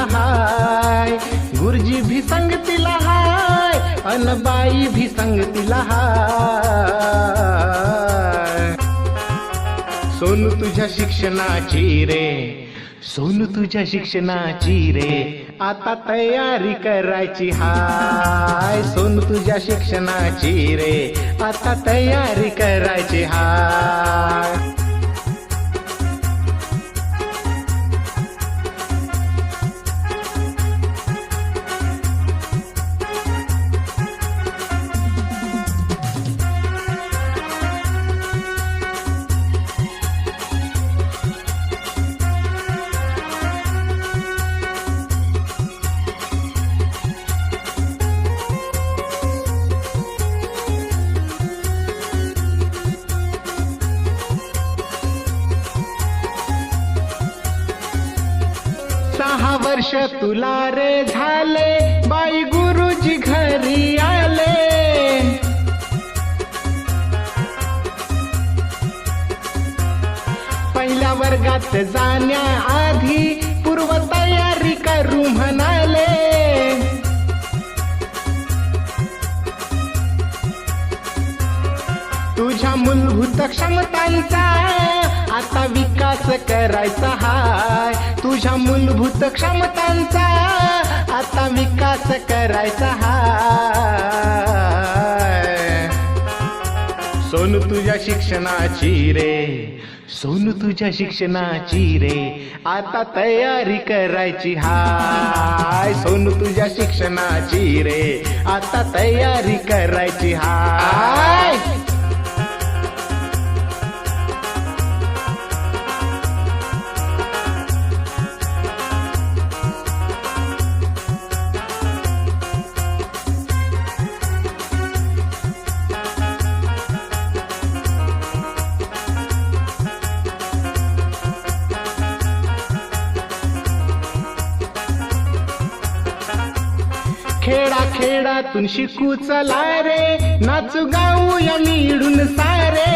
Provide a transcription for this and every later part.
संगतीला हाय, गुरुजी भी संगतीला हाय, अन बाई भी संगतीला हाय. सोनू तुझ्या शिक्षणाची रे, सोनू तुझ्या शिक्षणाची रे, आता तयारी करायची हाय. सोनू तुझ्या शिक्षणाची रे, आता तयारी करायची हाय. सहा वर्ष तुला रे झाले, बाई गुरुजी घरी आले. पहिल्या वर्गात जाण्याआधी पूर्व तयारी करू म्हणाले. तुझ्या मूलभूत क्षमतांचा आता विकास करायचा हाय. तुझ्या मूलभूत क्षमतांचा आता विकास करायचा हाय. सोनू तुझ्या शिक्षणाची रे, सोनू तुझ्या शिक्षणाची रे, आता तयारी करायची हाय. सोनू तुझ्या शिक्षणाची रे, आता तयारी करायची हाय. खेडा खेडातून शिकू चला रे, नाचू गाऊया मिळून सारे.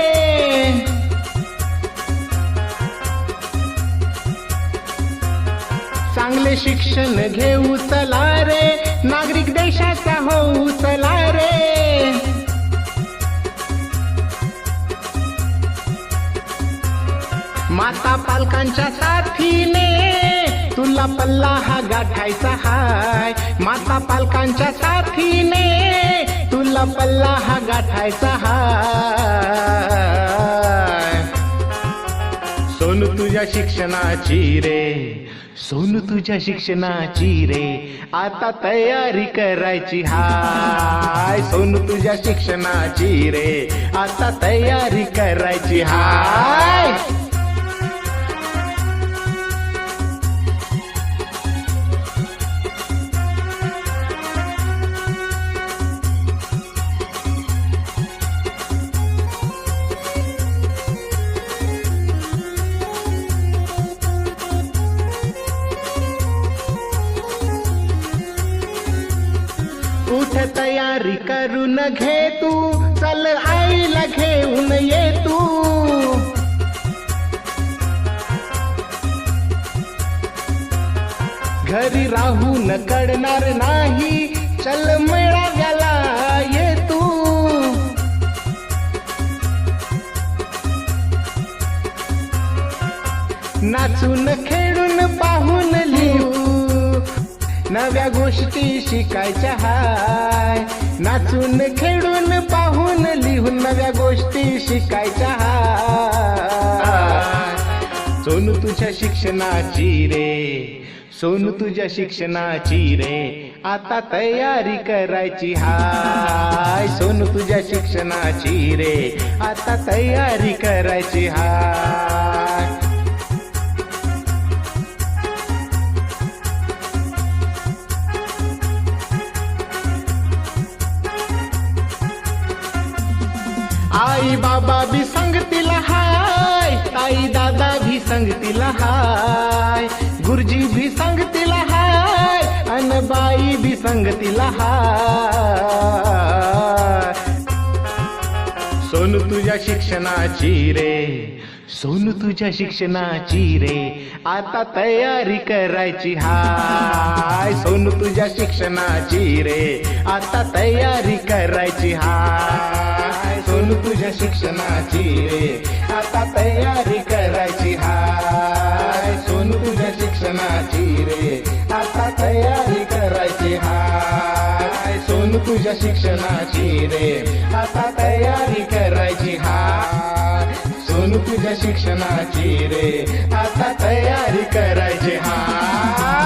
चांगले शिक्षण घेऊ चला रे, नागरिक देशाचा होऊ चला रे. माता पालकांच्या साथीने तुला पल्ला हा गाठायचा हाय. माता पालकांच्या साथीने तुला पल्ला हा गाठायचा हाय. सोनू तुझ्या शिक्षणाची रे, सोनू तुझ्या शिक्षणाची रे, आता तयारी करायची हाय. सोनू तुझ्या शिक्षणाची रे, आता तयारी करायची हाय. उठ तयारी करून घे तू, चल आईला घेऊन ये तू. घरी राहून कळणार नाही, चल मेळाव्याला ये तू. नाचून खेळून पाहून लिहू, नव्या गोष्टी शिकायच्या हाय. नाचून खेळून पाहून लिहून नव्या गोष्टी शिकायच्या हाय. सोनू तुझ्या शिक्षणाची रे, सोनू तुझ्या शिक्षणाची रे, आता तयारी करायची हाय. सोनू तुझ्या शिक्षणाची रे, आता तयारी करायची हाय. आई बाबा भी संगतीला हाय, आई दादा भी संगतीला हाय, गुरुजी भी संगतीला हाय, अन बाई भी संगतीला हाय. सोनू तुझ्या शिक्षणाची रे, सोनू तुझ्या शिक्षणाची रे आता तयारी करायची हाय. सोनू तुझ्या शिक्षणाची रे आता तयारी करायची हाय. सोनू तुझ्या शिक्षणाची रे आता तयारी करायची हाय. सोनू तुझ्या शिक्षणाची रे आता तयारी करायची हाय. सोनू तुझ्या शिक्षणाची रे आता तयारी करायची हाय. सोनू तुझ्या शिक्षणाची रे आता तयारी करायची हाय.